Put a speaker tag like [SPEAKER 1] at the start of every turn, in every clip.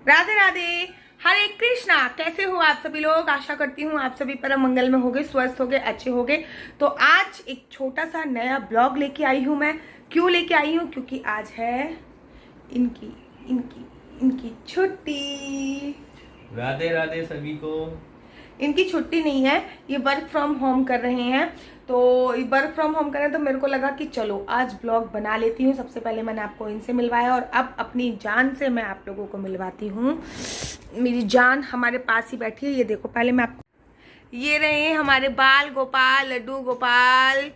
[SPEAKER 1] राधे राधे, हरे कृष्णा। कैसे हो आप सभी लोग? आशा करती हूँ आप सभी परम मंगल में होगे, स्वस्थ होगे, अच्छे होगे। तो आज एक छोटा सा नया ब्लॉग लेके आई हूँ मैं। क्यों लेके आई हूँ? क्योंकि आज है इनकी इनकी इनकी छुट्टी।
[SPEAKER 2] राधे राधे सभी को।
[SPEAKER 1] इनकी छुट्टी नहीं है, ये वर्क फ्रॉम होम कर रहे हैं। तो वर्क फ्रॉम होम करें तो मेरे को लगा कि चलो आज ब्लॉग बना लेती हूँ। सबसे पहले मैंने आपको इनसे मिलवाया और अब अपनी जान से मैं आप लोगों को मिलवाती हूँ। मेरी जान हमारे पास ही बैठी है, ये देखो। पहले मैं आपको, ये रहे हमारे बाल गोपाल, लड्डू गोपाल।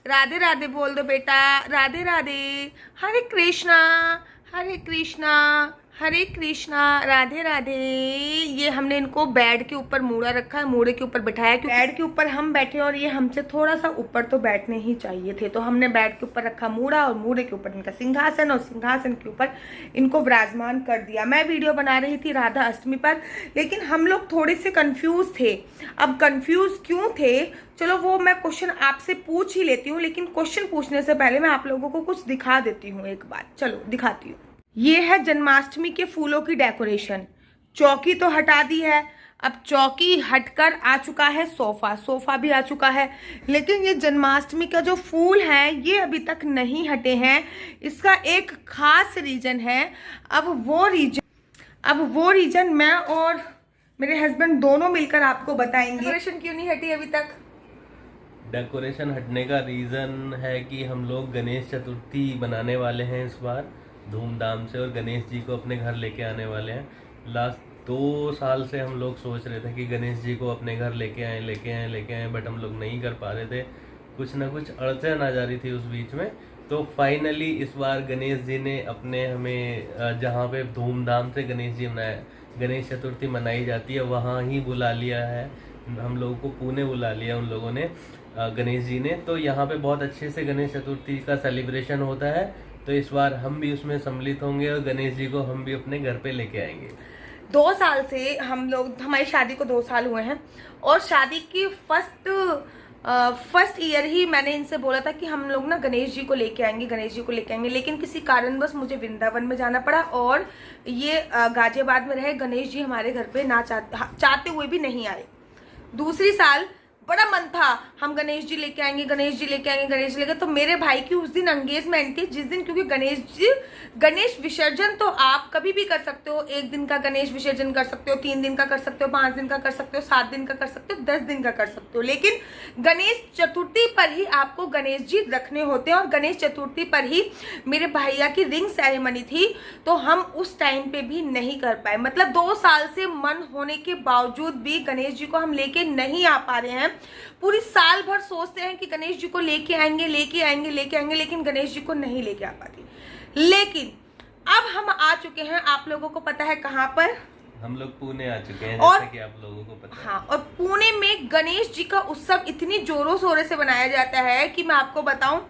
[SPEAKER 1] राधे राधे बोल दो बेटा, राधे राधे। हरे कृष्णा, हरे कृष्णा, हरे कृष्णा, राधे राधे। ये हमने इनको बेड के ऊपर मूड़ा रखा है, मूड़े के ऊपर बिठाया क्योंकि बेड के ऊपर हम बैठे और ये हमसे थोड़ा सा ऊपर तो बैठने ही चाहिए थे। तो हमने बेड के ऊपर रखा मूड़ा और मूड़े के ऊपर इनका सिंहासन और सिंहासन के ऊपर इनको विराजमान कर दिया। मैं वीडियो बना रही थी राधा अष्टमी पर, लेकिन हम लोग थोड़े से कंफ्यूज थे। अब कंफ्यूज क्यों थे, चलो वो मैं क्वेश्चन आपसे पूछ ही लेती हूँ। लेकिन क्वेश्चन पूछने से पहले मैं आप लोगों को कुछ दिखा देती हूँ। एक बार चलो दिखाती हूँ। ये है जन्माष्टमी के फूलों की डेकोरेशन। चौकी तो हटा दी है, अब चौकी हटकर आ चुका है सोफा, सोफा भी आ चुका है। लेकिन ये जन्माष्टमी का जो फूल है ये अभी तक नहीं हटे हैं। इसका एक खास रीजन है। अब वो रीजन मैं और मेरे हस्बैंड दोनों मिलकर आपको बताएंगे। डेकोरेशन क्यों नहीं हटी अभी तक?
[SPEAKER 2] डेकोरेशन हटने का रीज़न है कि हम लोग गणेश चतुर्थी बनाने वाले हैं इस बार धूमधाम से, और गणेश जी को अपने घर लेके आने वाले हैं। लास्ट 2 साल से हम लोग सोच रहे थे कि गणेश जी को अपने घर लेके आए, बट हम लोग नहीं कर पा रहे थे। कुछ ना कुछ अड़चन आ जा रही थी उस बीच में। तो फाइनली इस बार गणेश जी ने अपने हमें जहाँ पे धूमधाम से गणेश चतुर्थी मनाई जाती है वहाँ ही बुला लिया है। हम लोगों को पुणे बुला लिया उन लोगों ने, गणेश जी ने। तो यहाँ पे बहुत अच्छे से गणेश चतुर्थी का सेलिब्रेशन होता है। तो इस बार हम भी उसमें सम्मिलित होंगे और गणेश जी को हम भी अपने घर पे लेके आएंगे।
[SPEAKER 1] 2 साल से हम लोग, हमारी शादी को 2 साल हुए हैं और शादी की फर्स्ट ईयर ही मैंने इनसे बोला था कि हम लोग ना गणेश जी को लेके आएंगे, गणेश जी को लेके आएंगे। लेकिन किसी कारणवश मुझे वृंदावन में जाना पड़ा और ये गाजियाबाद में रहे। गणेश जी हमारे घर पे ना चाहते हुए भी नहीं आए। दूसरी साल बड़ा मन था, हम गणेश जी लेके आएंगे, गणेश जी लेके आएंगे, गणेश जी लेके। तो मेरे भाई की उस दिन एंगेजमेंट थी, जिस दिन, क्योंकि गणेश विसर्जन तो आप कभी भी कर सकते हो। 1 दिन का गणेश विसर्जन कर सकते हो, 3 दिन का कर सकते हो, 5 दिन का कर सकते हो, 7 दिन का कर सकते हो, 10 दिन का कर सकते हो। लेकिन गणेश चतुर्थी पर ही आपको गणेश जी रखने होते हैं और गणेश चतुर्थी पर ही मेरे भैया की रिंग सेरेमनी थी। तो हम उस टाइम पे भी नहीं कर पाए। मतलब 2 साल से मन होने के बावजूद भी गणेश जी को हम लेके नहीं आ पा रहे हैं। पूरी साल भर सोचते हैं कि गणेश जी को लेके आएंगे, लेकिन गणेश जी को नहीं लेके आ पाते। लेकिन अब हम आ चुके हैं, आप लोगों को पता है कहां पर?
[SPEAKER 2] हम लोग पुणे आ चुके हैं,
[SPEAKER 1] और
[SPEAKER 2] जैसा कि आप लोगों को पता है।
[SPEAKER 1] हाँ, और पुणे में गणेश जी का उत्सव इतनी जोरों शोरों से बनाया जाता है कि मैं आपको बताऊं।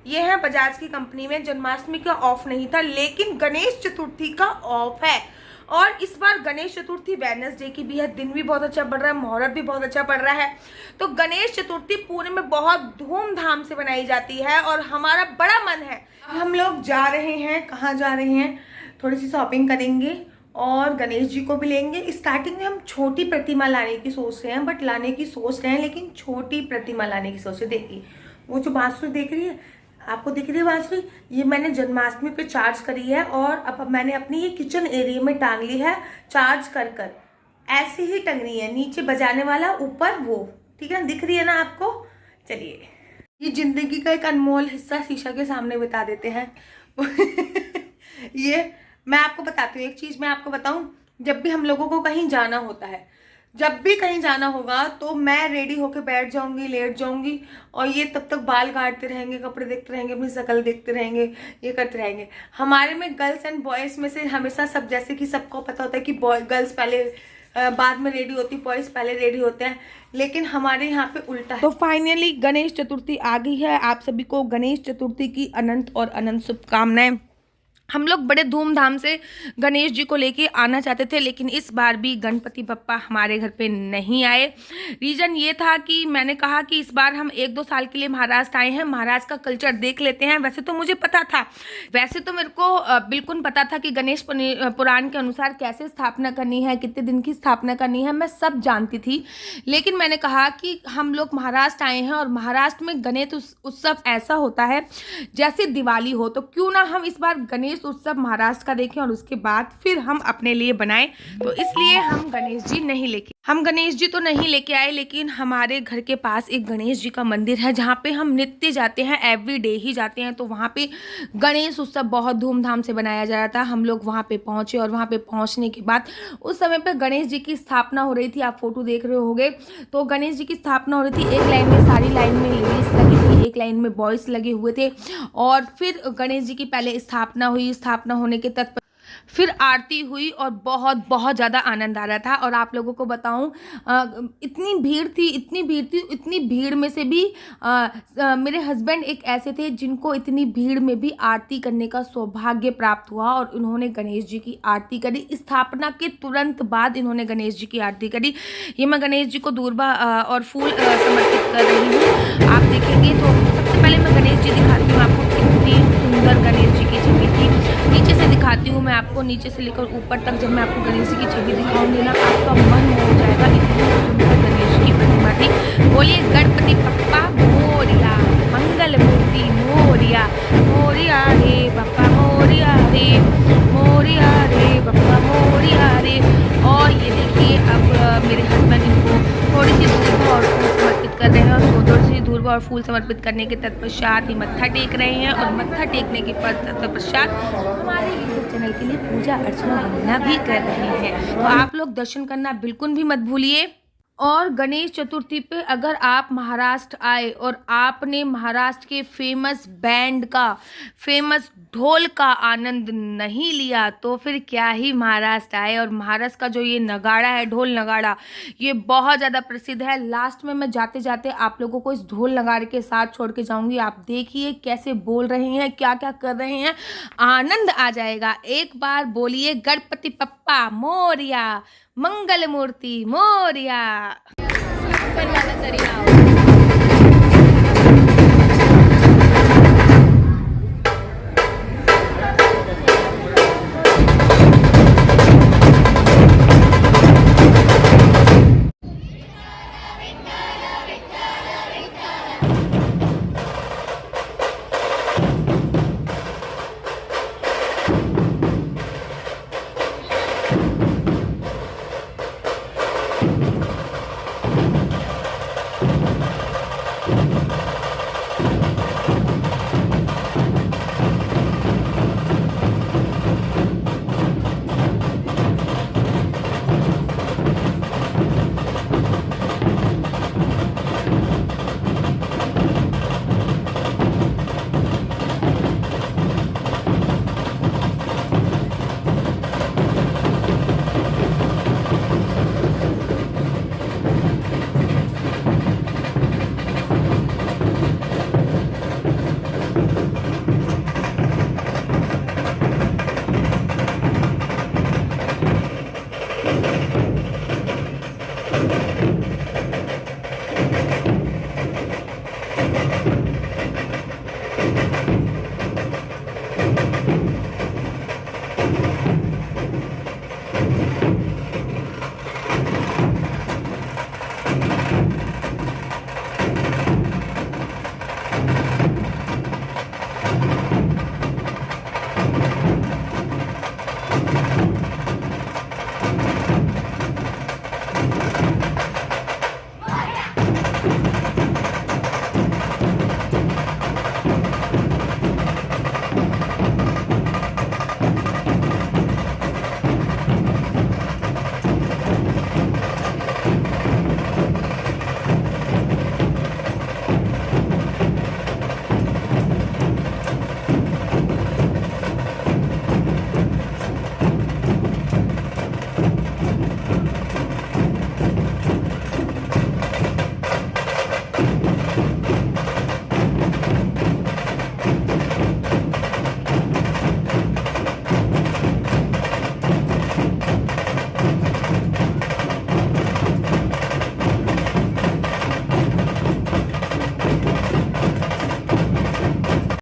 [SPEAKER 1] ये है बजाज की कंपनी में, जन्माष्टमी का ऑफ नहीं था लेकिन गणेश चतुर्थी का ऑफ है। और इस बार गणेश चतुर्थी वेडनेसडे की भी है, दिन भी बहुत अच्छा पड़ रहा है, मुहूर्त भी बहुत अच्छा पड़ रहा है। तो गणेश चतुर्थी पुणे में बहुत धूमधाम से बनाई जाती है और हमारा बड़ा मन है। हम लोग जा रहे हैं, कहाँ जा रहे हैं? थोड़ी सी शॉपिंग करेंगे और गणेश जी को भी लेंगे। स्टार्टिंग में हम छोटी प्रतिमा लाने की सोच रहे हैं, लेकिन छोटी प्रतिमा लाने की सोच रहे। देखिए वो जो बांसुरी देख रही है, आपको दिख रही है बांसुरी, ये मैंने जन्माष्टमी पे चार्ज करी है और अब मैंने अपनी ये किचन एरिया में टांग ली है चार्ज कर ऐसे ही टंगनी है, नीचे बजाने वाला, ऊपर वो, ठीक है ना? दिख रही है ना आपको? चलिए, ये जिंदगी का एक अनमोल हिस्सा शीशा के सामने बिता देते हैं। ये मैं आपको बताती हूँ, एक चीज मैं आपको बताऊं। जब भी हम लोगों को कहीं जाना होता है, जब भी कहीं जाना होगा तो मैं रेडी होके बैठ जाऊंगी, लेट जाऊंगी और ये तब तक बाल काटते रहेंगे, कपड़े देखते रहेंगे, अपनी शक्ल देखते रहेंगे, ये करते रहेंगे। हमारे में गर्ल्स एंड बॉयज में से हमेशा सब, जैसे कि सबको पता होता है कि गर्ल्स पहले बाद में रेडी होती, बॉयज पहले रेडी होते हैं, लेकिन हमारे यहाँ पे उल्टा है। तो फाइनली गणेश चतुर्थी आ गई है। आप सभी को गणेश चतुर्थी की अनंत और अनंत शुभकामनाएं। हम लोग बड़े धूमधाम से गणेश जी को लेके आना चाहते थे, लेकिन इस बार भी गणपति बप्पा हमारे घर पे नहीं आए। रीज़न ये था कि मैंने कहा कि इस बार हम 1-2 साल के लिए महाराष्ट्र आए हैं, महाराष्ट्र का कल्चर देख लेते हैं। वैसे तो मुझे पता था, वैसे तो मेरे को बिल्कुल पता था कि गणेश पुराण के अनुसार कैसे स्थापना करनी है, कितने दिन की स्थापना करनी है, मैं सब जानती थी। लेकिन मैंने कहा कि हम लोग महाराष्ट्र आए हैं और महाराष्ट्र में गणेश उत्सव ऐसा होता है जैसे दिवाली हो, तो क्यों ना हम इस बार गणेश उत्सव महाराष्ट्र का देखें और उसके बाद फिर हम अपने लिए बनाएं। तो इसलिए हम गणेश जी तो नहीं लेके आए, लेकिन हमारे घर के पास एक गणेश जी का मंदिर है जहाँ पे हम नित्य जाते हैं, एवरी डे ही जाते हैं। तो वहाँ पे गणेश उत्सव बहुत धूमधाम से बनाया जा रहा था। हम लोग वहाँ पे पहुँचे और वहाँ पे पहुँचने के बाद उस समय पे गणेश जी की स्थापना हो रही थी। आप फोटो देख रहे होंगे, तो गणेश जी की स्थापना हो रही थी। एक लाइन में, सारी लाइन में लेडीज लगी थी, एक लाइन में बॉयज लगे हुए थे। और फिर गणेश जी की पहले स्थापना हुई, स्थापना होने के तत्पश्चात फिर आरती हुई और बहुत बहुत ज़्यादा आनंद आ रहा था। और आप लोगों को बताऊं, इतनी भीड़ थी, इतनी भीड़ में से भी मेरे हस्बैंड एक ऐसे थे जिनको इतनी भीड़ में भी आरती करने का सौभाग्य प्राप्त हुआ और उन्होंने गणेश जी की आरती करी। स्थापना के तुरंत बाद इन्होंने गणेश जी की आरती करी। ये मैं गणेश जी को दूर्वा और फूल समर्पित कर रही हूँ, आप देखेंगे। तो सबसे पहले मैं गणेश जी दिखाती हूँ आपको, कितनी सुंदर गणेश जी की छवि थी। नीचे से दिखाती हूँ मैं आपको, नीचे से लेकर ऊपर तक जब मैं आपको गणेश जी की छवि दिखाऊंगी ना, आपका मन हो जाएगा। इतनी सुंदर गणेश की प्रतिमा थी। बोलिए गणपति बप्पा मोरिया, मंगल मूर्ति मोरिया, मोरिया रे बप्पा मोरिया रे, मोरिया रे बप्पा मोरिया रे। और ये देखिए, अब मेरे हस्बैंड इनको थोड़ी सी धूप और फूल समर्पित कर रहे हैं और थोड़ी सी धूप और फूल समर्पित करने के तत्पश्चात ही मत्था टेक रहे हैं। और मत्था टेकने के तत्पश्चात हमारे यूट्यूब चैनल के लिए पूजा अर्चना वंदना भी कर रहे हैं। तो आप लोग दर्शन करना बिल्कुल भी मत भूलिए। और गणेश चतुर्थी पे अगर आप महाराष्ट्र आए और आपने महाराष्ट्र के फेमस बैंड का, फेमस ढोल का आनंद नहीं लिया तो फिर क्या ही महाराष्ट्र आए। और महाराष्ट्र का जो ये नगाड़ा है, ढोल नगाड़ा, ये बहुत ज़्यादा प्रसिद्ध है। लास्ट में मैं जाते जाते आप लोगों को इस ढोल नगाड़े के साथ छोड़ के जाऊंगी। आप देखिए कैसे बोल रहे हैं, क्या क्या कर रहे हैं, आनंद आ जाएगा। एक बार बोलिए गणपति बप्पा मोरिया, मंगल मूर्ति मोरिया।